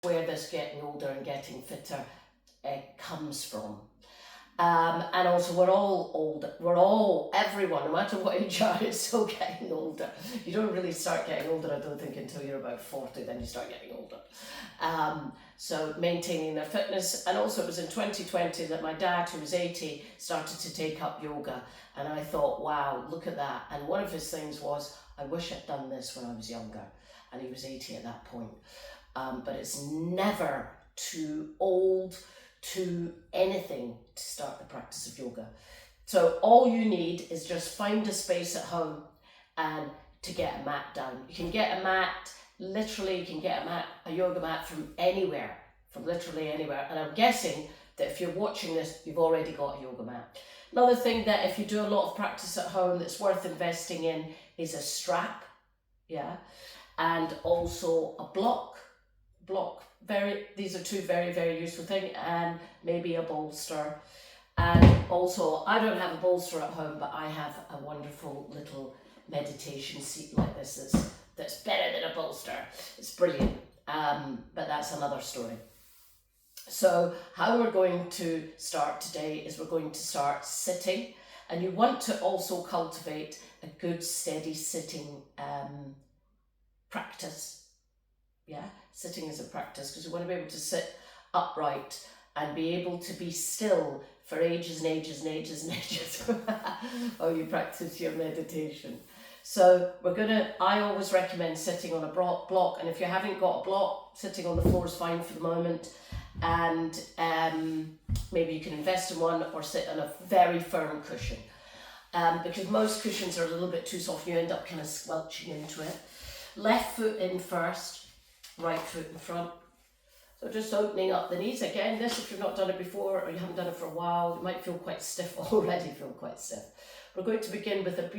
where this getting older and getting fitter comes from. And also we're all old, everyone, no matter what age you are, is still getting older. You don't really start getting older, I don't think, until you're about 40, then you start getting older. So maintaining their fitness. And also it was in 2020 that my dad, who was 80, started to take up yoga. And I thought, wow, look at that. And one of his things was, I wish I'd done this when I was younger. And he was 80 at that point. But it's never too old to anything to start the practice of yoga. So all you need is just find a space at home and to get a mat down. You can get a mat, literally you can get a yoga mat from anywhere, from literally anywhere. And I'm guessing that if you're watching this, you've already got a yoga mat. Another thing that if you do a lot of practice at home that's worth investing in is a strap, yeah, and also a block. These are two very, very useful things, and maybe a bolster. And also, I don't have a bolster at home, but I have a wonderful little meditation seat like this that's better than a bolster. It's brilliant, but that's another story. So how we're going to start today is we're going to start sitting, and you want to also cultivate a good steady sitting practice. Yeah, sitting is a practice because you want to be able to sit upright and be able to be still for ages and ages and ages and ages while you practice your meditation. So I always recommend sitting on a block, and if you haven't got a block, sitting on the floor is fine for the moment. And maybe you can invest in one or sit on a very firm cushion. Because most cushions are a little bit too soft, you end up kind of squelching into it. Left foot in first, right foot in front. So just opening up the knees. Again, this, if you've not done it before or you haven't done it for a while, you might feel quite stiff already, We're going to begin with a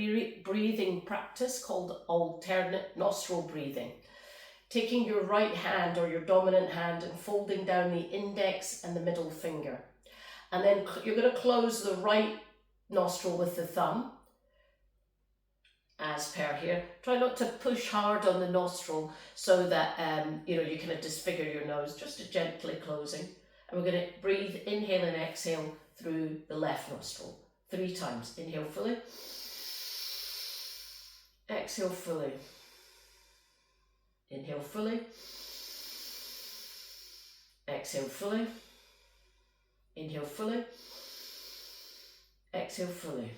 breathing practice called alternate nostril breathing. Taking your right hand or your dominant hand and folding down the index and the middle finger. And then you're going to close the right nostril with the thumb, as per here. Try not to push hard on the nostril so that you kind of disfigure your nose, just a gently closing. And we're going to breathe, inhale and exhale through the left nostril 3 times. Inhale fully, exhale fully, inhale fully, exhale fully, inhale fully, exhale fully.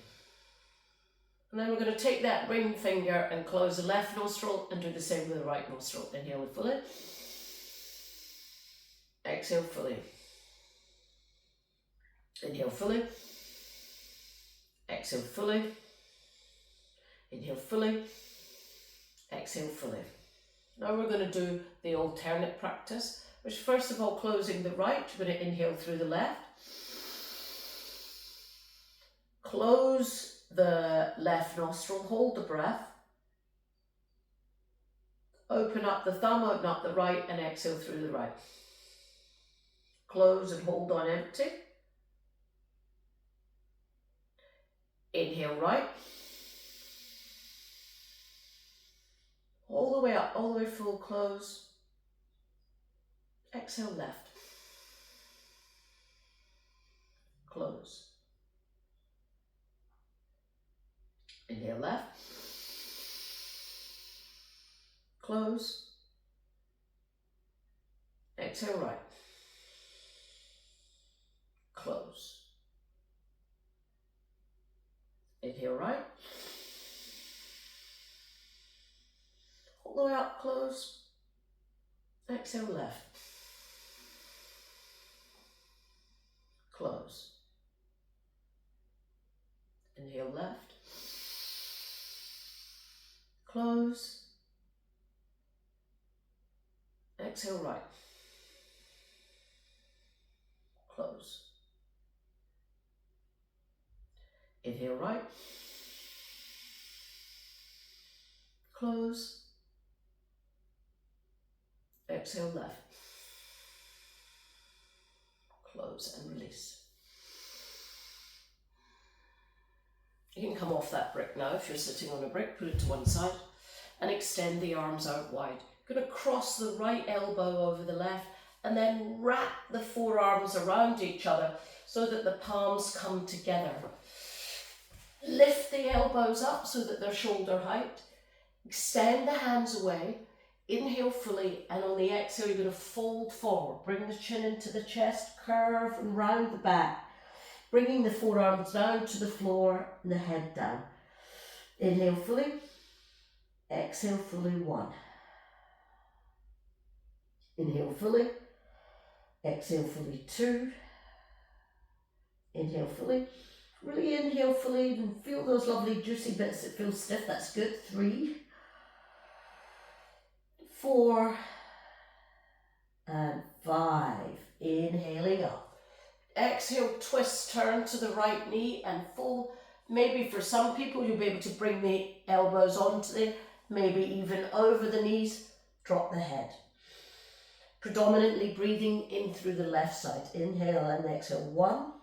And then we're going to take that ring finger and close the left nostril and do the same with the right nostril. Inhale fully, exhale fully, inhale fully, exhale fully, inhale fully, exhale fully. Now we're going to do the alternate practice, which first of all, closing the right, you're going to inhale through the left, close the left nostril, hold the breath, open up the thumb, open up the right, and exhale through the right. Close and hold on empty. Inhale right, all the way up, all the way full, close. Exhale left, close. Inhale left, close, exhale right, close. Inhale right, all the way up, close, exhale left, close. Inhale left, close, exhale right, close. Inhale right, close, exhale left, close and release. You can come off that brick now. If you're sitting on a brick, put it to one side and extend the arms out wide. Going to cross the right elbow over the left and then wrap the forearms around each other so that the palms come together. Lift the elbows up so that they're shoulder height. Extend the hands away. Inhale fully, and on the exhale you're going to fold forward. Bring the chin into the chest, curve and round the back. Bringing the forearms down to the floor and the head down. Inhale fully. Exhale fully, 1. Inhale fully. Exhale fully, 2. Inhale fully. Really inhale fully and feel those lovely juicy bits that feel stiff. That's good. 3, 4, and 5. Inhaling up. Exhale, twist, turn to the right knee and fold. Maybe for some people you'll be able to bring the elbows onto the, maybe even over the knees. Drop the head. Predominantly breathing in through the left side. Inhale and exhale. 1,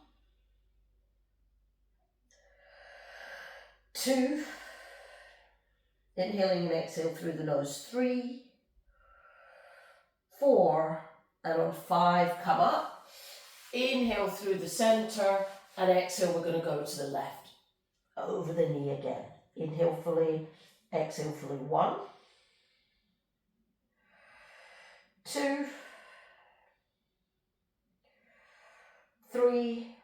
2, inhaling and exhale through the nose. 3, 4, and on 5, come up. Inhale through the center, and exhale, we're going to go to the left. Over the knee again. Inhale fully, exhale fully. 1, 2, 3,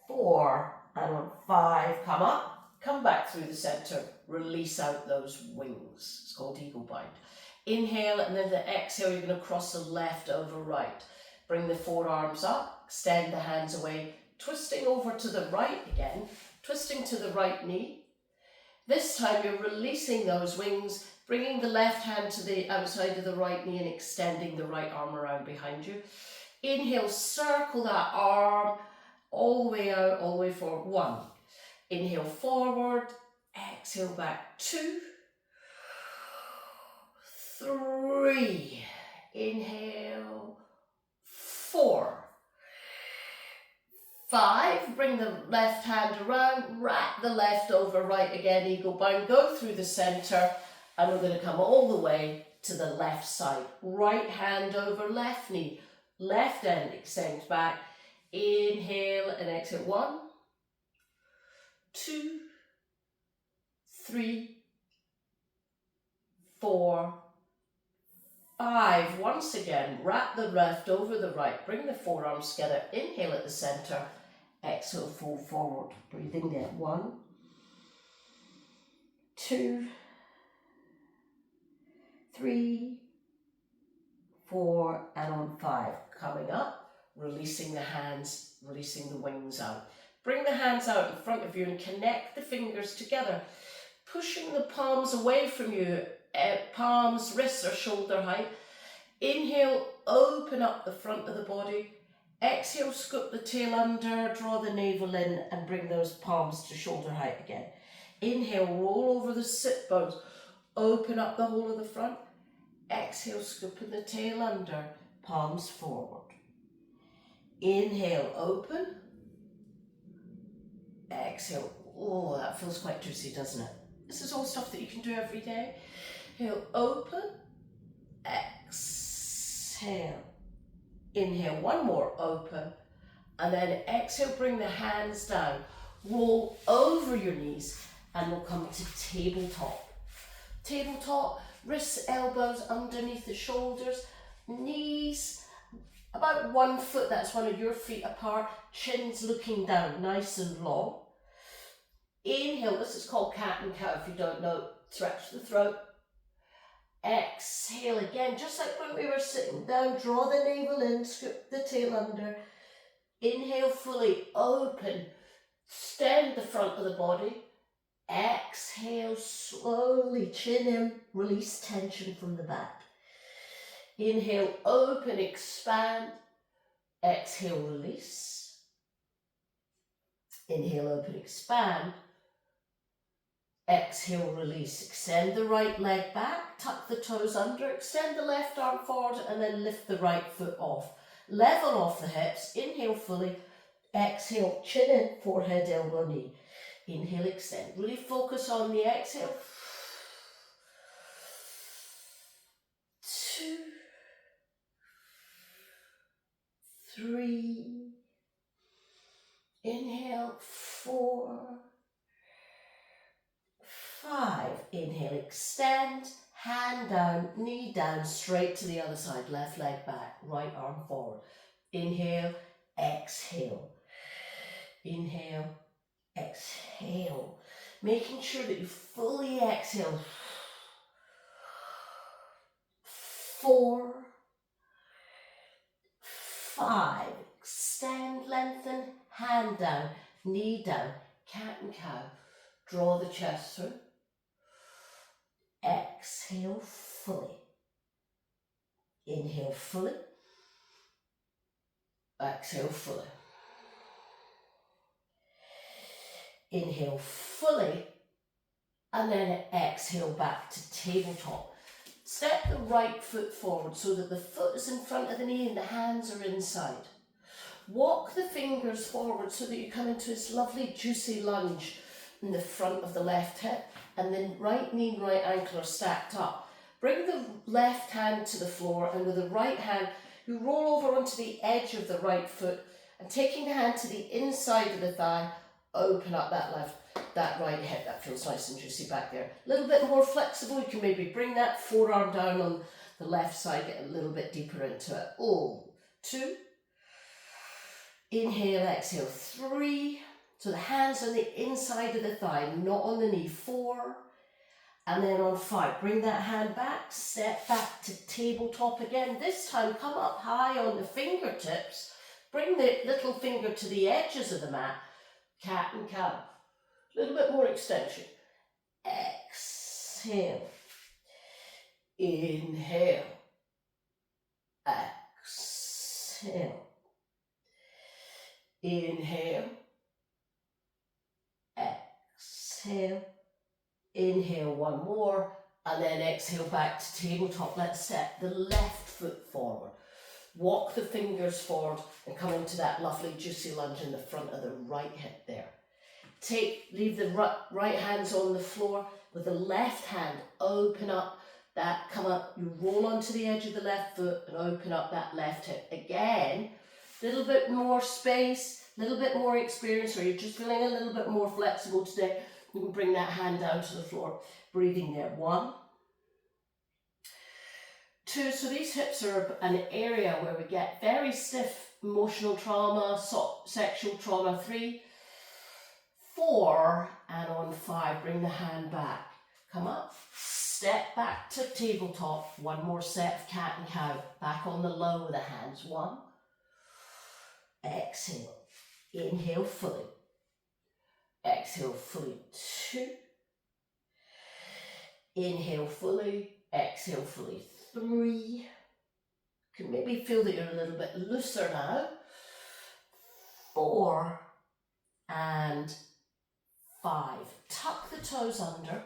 4, and on 5, come up. Come back through the center. Release out those wings. It's called eagle bind. Inhale, and then the exhale, you're going to cross the left over right. Bring the forearms up, extend the hands away, twisting over to the right again, twisting to the right knee. This time you're releasing those wings, bringing the left hand to the outside of the right knee and extending the right arm around behind you. Inhale, circle that arm all the way out, all the way forward. 1. Inhale forward, exhale back. 2, 3, inhale. 4, 5, bring the left hand around, wrap the left over right again, eagle bind, go through the center, and we're going to come all the way to the left side. Right hand over left knee, left end extends back. Inhale and exhale. 1, 2, 3, 4, 5. Once again, wrap the left over the right. Bring the forearms together. Inhale at the center. Exhale, fold forward. Breathing in. 1, 2, 3, 4, and on 5. Coming up, releasing the hands, releasing the wings out. Bring the hands out in front of you and connect the fingers together. Pushing the palms away from you. Palms, wrists are shoulder height. Inhale, open up the front of the body. Exhale, scoop the tail under, draw the navel in and bring those palms to shoulder height again. Inhale, roll over the sit bones, open up the whole of the front. Exhale, scooping the tail under, palms forward. Inhale, open. Exhale. Oh, that feels quite juicy, doesn't it? This is all stuff that you can do every day. Inhale, open, exhale. Inhale, 1 more, open, and then exhale, bring the hands down, roll over your knees, and we'll come to tabletop. Tabletop, wrists, elbows underneath the shoulders, knees about 1 foot, that's one of your feet apart, chins looking down, nice and long. Inhale, this is called cat and cow if you don't know, stretch the throat. Exhale again, just like when we were sitting down, draw the navel in, scoop the tail under. Inhale fully, open, extend the front of the body. Exhale slowly, chin in, release tension from the back. Inhale, open, expand. Exhale, release. Inhale, open, expand. Exhale, release. Extend the right leg back, tuck the toes under, extend the left arm forward and then lift the right foot off. Level off the hips, inhale fully, exhale, chin in, forehead, elbow, knee. Inhale, extend. Really focus on the exhale. 2, Inhale, extend, hand down, knee down, straight to the other side, left leg back, right arm forward. Inhale, exhale. Inhale, exhale. Making sure that you fully exhale. 4, 5, extend, lengthen, hand down, knee down, cat and cow. Draw the chest through. Exhale fully. Inhale fully. Exhale fully. Inhale fully, and then exhale back to tabletop. Step the right foot forward so that the foot is in front of the knee and the hands are inside. Walk the fingers forward so that you come into this lovely juicy lunge in the front of the left hip, and then right knee and right ankle are stacked up. Bring the left hand to the floor, and with the right hand you roll over onto the edge of the right foot, and taking the hand to the inside of the thigh, open up that right hip. That feels nice and juicy back there. A little bit more flexible, you can maybe bring that forearm down on the left side, get a little bit deeper into it. 2, inhale, exhale, 3, so the hands on the inside of the thigh, not on the knee, 4, and then on 5, bring that hand back, step back to tabletop again. This time come up high on the fingertips, bring the little finger to the edges of the mat, cat and cow. A little bit more extension. Exhale. Inhale. Exhale. Inhale. Exhale. Inhale, one more, and then exhale back to tabletop. Let's step the left foot forward. Walk the fingers forward and come into that lovely juicy lunge in the front of the right hip there. Leave the right hands on the floor. With the left hand, open up that, come up, you roll onto the edge of the left foot and open up that left hip. Again, a little bit more space, a little bit more experience, or you're just feeling a little bit more flexible today, you can bring that hand down to the floor. Breathing there. 1, 2, so these hips are an area where we get very stiff emotional trauma, sexual trauma. 3, 4, and on 5, bring the hand back. Come up, step back to tabletop. One more set of cat and cow. Back on the low with the hands. 1, exhale, inhale fully. Exhale fully. 2, inhale fully, exhale fully. 3, you can maybe feel that you're a little bit looser now. 4, and 5. Tuck the toes under,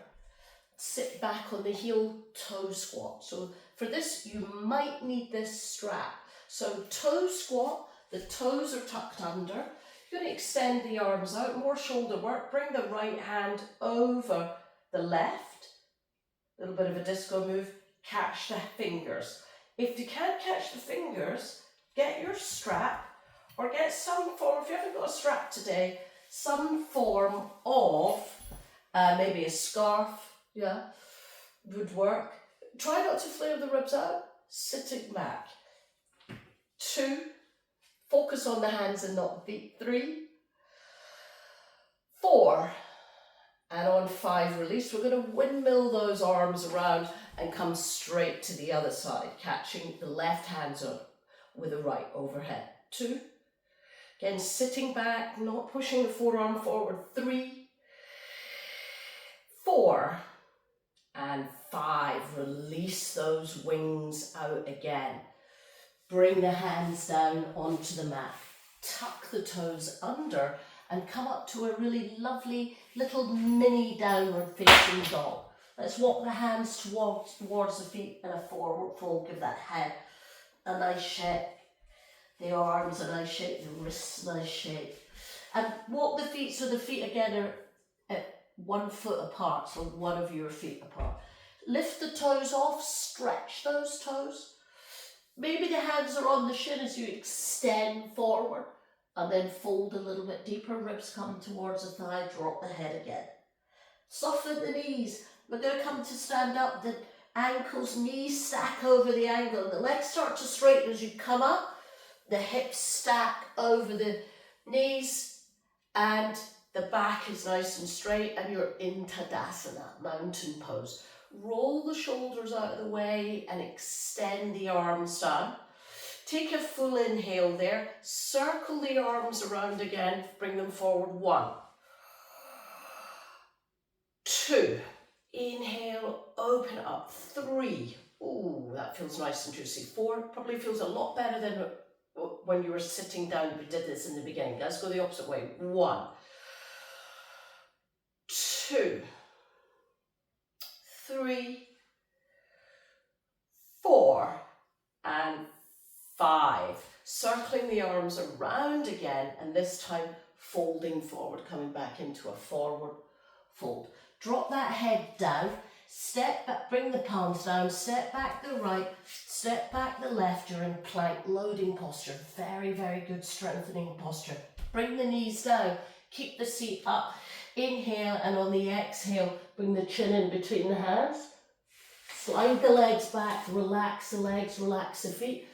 sit back on the heel toe squat. So for this, you might need this strap. So toe squat, the toes are tucked under. You're going to extend the arms out, more shoulder work. Bring the right hand over the left. A little bit of a disco move. Catch the fingers. If you can't catch the fingers, get your strap or get some form, if you haven't got a strap today, some form of maybe a scarf, would work. Try not to flare the ribs out, sitting back. 2, focus on the hands and not the feet. 3, 4, and on 5, release. We're going to windmill those arms around and come straight to the other side, catching the left hands up with the right overhead. 2, again, sitting back, not pushing the forearm forward. 3, 4, and 5. Release those wings out again. Bring the hands down onto the mat. Tuck the toes under and come up to a really lovely little mini downward facing dog. Let's walk the hands towards the feet in a forward fold. Give that head a nice shake. The arms a nice shake, the wrists a nice shake. And walk the feet so the feet again are at 1 foot apart, so one of your feet apart. Lift the toes off, stretch those toes. Maybe the hands are on the shin as you extend forward and then fold a little bit deeper. Ribs come towards the thigh, drop the head again. Soften the knees, We're going to come to stand up, the ankles, knees stack over the ankle, the legs start to straighten as you come up, the hips stack over the knees, and the back is nice and straight, and you're in Tadasana, mountain pose. Roll the shoulders out of the way and extend the arms down. Take a full inhale there, circle the arms around again, bring them forward. 1, 2, inhale, open up. 3, ooh, that feels nice and juicy. 4, probably feels a lot better than when you were sitting down. We did this in the beginning. Let's go the opposite way. 1, 2, 3, 4, and 5. Circling the arms around again, and this time folding forward, coming back into a forward fold. Drop that head down, step back, bring the palms down, step back the right, step back the left. You're in plank loading posture. Very, very good strengthening posture. Bring the knees down, keep the seat up. Inhale, and on the exhale, bring the chin in between the hands. Slide the legs back, relax the legs, relax the feet.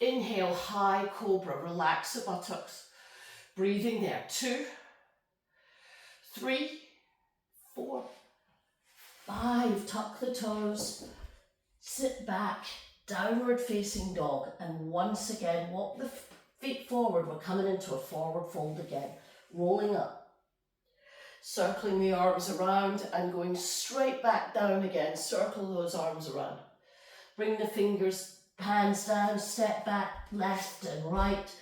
Inhale, high cobra, relax the buttocks. Breathing there. 2, 3, 4, 5. Tuck the toes. Sit back, downward facing dog. And once again, walk the feet forward. We're coming into a forward fold again. Rolling up. Circling the arms around and going straight back down again. Circle those arms around. Bring the fingers, hands down, step back, left and right.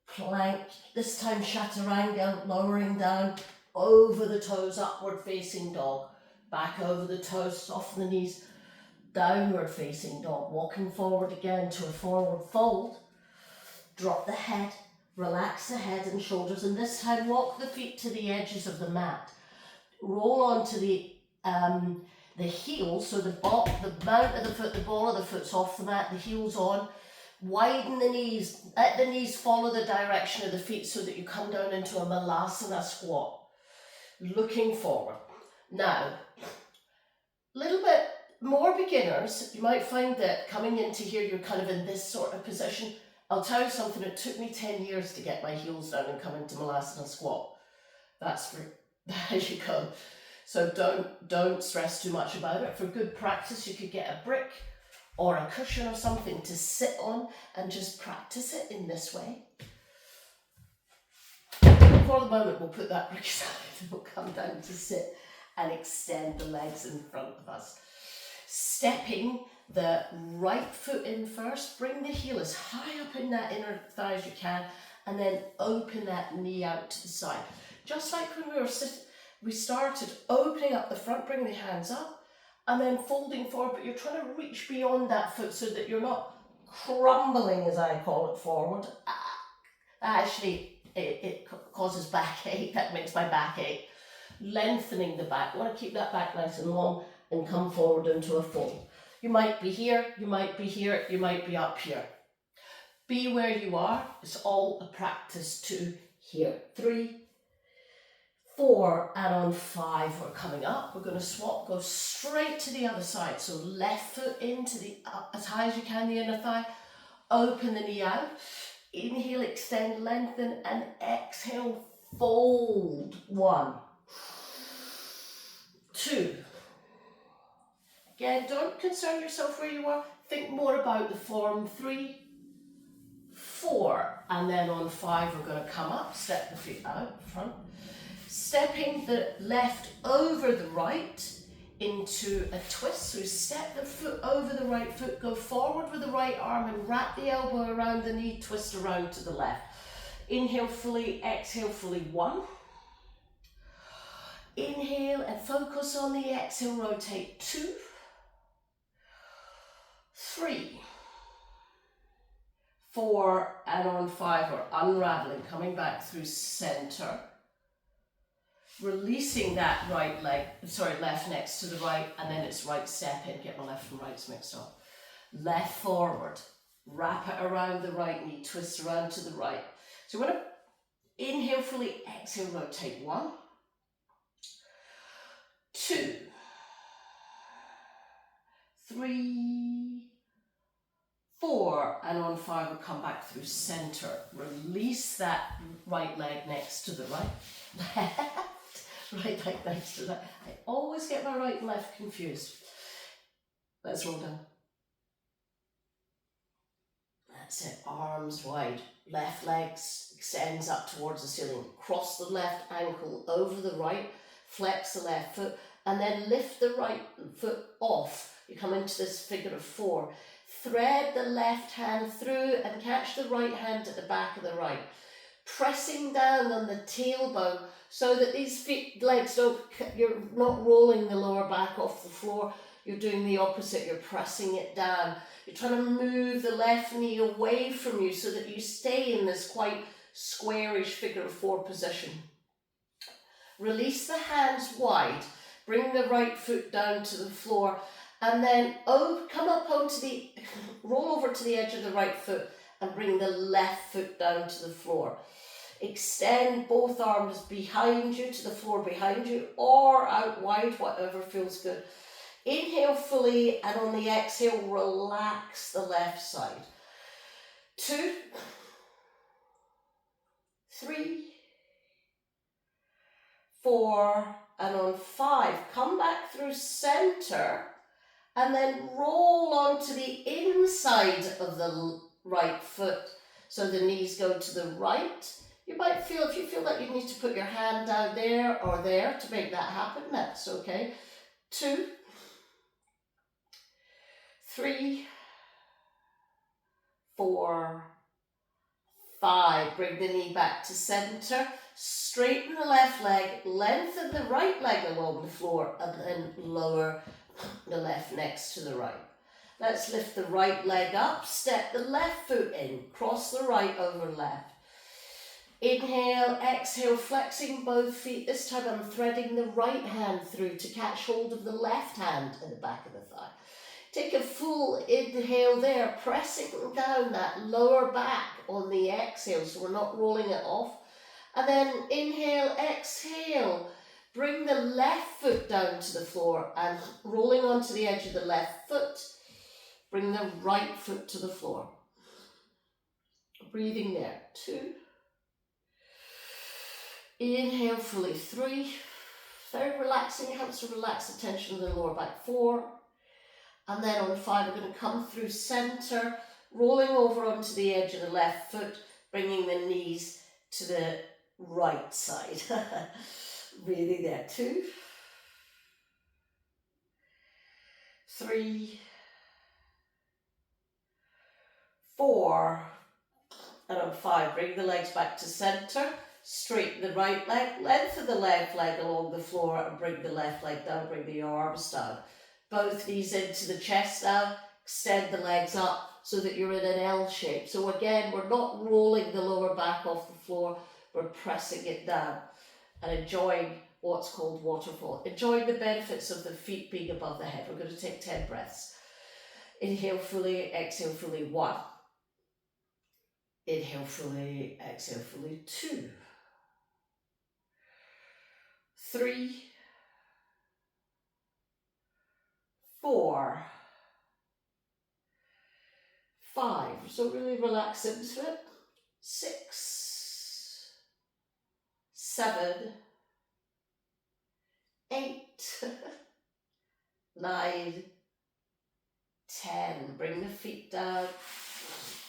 Plank, this time chaturanga, lowering down over the toes, upward facing dog. Back over the toes, soften the knees, downward facing dog. Walking forward again to a forward fold. Drop the head. Relax the head and shoulders, and this time walk the feet to the edges of the mat. Roll onto the heels, so the mount of the foot, the ball of the foot's off the mat, the heels on. Widen the knees, let the knees follow the direction of the feet so that you come down into a Malasana squat. Looking forward. Now, a little bit more beginners, you might find that coming into here, you're kind of in this sort of position. I'll tell you something, it took me 10 years to get my heels down and come into Malasana squat. That's for, there you go. So don't stress too much about it. For good practice, you could get a brick or a cushion or something to sit on and just practice it in this way. For the moment, we'll put that brick aside and we'll come down to sit and extend the legs in front of us. Stepping the right foot in first, bring the heel as high up in that inner thigh as you can, and then open that knee out to the side. Just like when we were sitting, we started opening up the front, bring the hands up, and then folding forward, but you're trying to reach beyond that foot so that you're not crumbling, as I call it, forward. Actually, it causes backache, that makes my back ache. Lengthening the back, you want to keep that back nice and long and come forward into a fold. You might be here, you might be here, you might be up here. Be where you are. It's all a practice to here. 3, 4, and on 5 we're coming up. We're going to swap, go straight to the other side. So left foot into the up as high as you can, the inner thigh. Open the knee out. Inhale, extend, lengthen, and exhale, fold. 1, 2. Again, don't concern yourself where you are. Think more about the form. 3, 4, and then on 5 we're going to come up, step the feet out front. Stepping the left over the right into a twist. So step the foot over the right foot, go forward with the right arm and wrap the elbow around the knee, twist around to the left. Inhale fully, exhale fully. 1. Inhale and focus on the exhale, rotate. 2, 3, 4, and on 5 we're unraveling, coming back through center. Releasing that left next to the right, and then it's right step in, get my left and rights mixed up. Left forward, wrap it around the right knee, twist around to the right. So you want to inhale fully, exhale, rotate. 1, 2, 3, 4, and on 5 we'll come back through center. Release that right leg next to the right. Left, right leg next to the left. I always get my right and left confused. Let's roll down. That's it, arms wide. Left leg extends up towards the ceiling. Cross the left ankle over the right, flex the left foot, and then lift the right foot off. You come into this figure of 4. Thread the left hand through and catch the right hand at the back of the right. Pressing down on the tailbone so that these legs don't, you're not rolling the lower back off the floor. You're doing the opposite, you're pressing it down. You're trying to move the left knee away from you so that you stay in this quite squarish figure of 4 position. Release the hands wide, bring the right foot down to the floor, and then come up onto the, roll over to the edge of the right foot and bring the left foot down to the floor. Extend both arms behind you to the floor behind you or out wide, whatever feels good. Inhale fully, and on the exhale, relax the left side. 2, 3, 4, and on 5, come back through center, and then roll onto the inside of the right foot. So the knees go to the right. You might feel, if you feel like you need to put your hand down there or there to make that happen, that's okay. 2, 3, 4, 5. Bring the knee back to center. Straighten the left leg, lengthen the right leg along the floor, and then lower the left next to the right. Let's lift the right leg up, step the left foot in, cross the right over left. Inhale, exhale, flexing both feet. This time I'm threading the right hand through to catch hold of the left hand in the back of the thigh. Take a full inhale there, pressing down that lower back on the exhale so we're not rolling it off. And then inhale, exhale, bring the left foot down to the floor and rolling onto the edge of the left foot, bring the right foot to the floor. Breathing there, 2. Inhale fully, 3. Very relaxing, helps to relax the tension of the lower back, 4. And then on 5, we're going to come through center, rolling over onto the edge of the left foot, bringing the knees to the right side. Really there, 2, 3, 4, and on 5, bring the legs back to center, straighten the right leg, lengthen the left leg along the floor and bring the left leg down, bring the arms down. Both knees into the chest now, extend the legs up so that you're in an L shape. So again, we're not rolling the lower back off the floor, we're pressing it down and enjoying what's called waterfall. Enjoying the benefits of the feet being above the head. We're going to take 10 breaths. Inhale fully, exhale fully, 1. Inhale fully, exhale fully, 2. 3, 4, 5. So really relax into it. 6, 7, 8, 9, 10. Bring the feet down,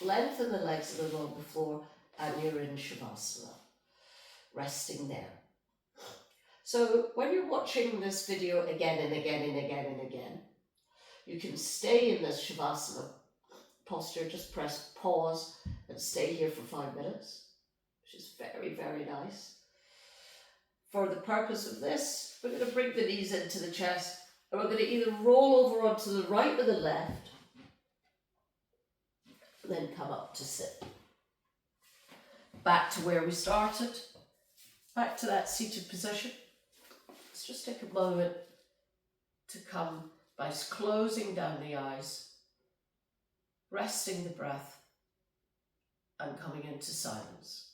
lengthen the legs a little on the floor, and you're in Shavasana, resting there. So when you're watching this video again and again and again and again, you can stay in this Shavasana posture, just press pause and stay here for 5 minutes, which is very, very nice. For the purpose of this, we're going to bring the knees into the chest, and we're going to either roll over onto the right or the left, and then come up to sit. Back to where we started, back to that seated position. Let's just take a moment to come by closing down the eyes, resting the breath, and coming into silence.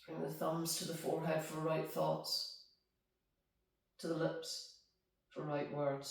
Bring the thumbs to the forehead for right thoughts, to the lips for right words.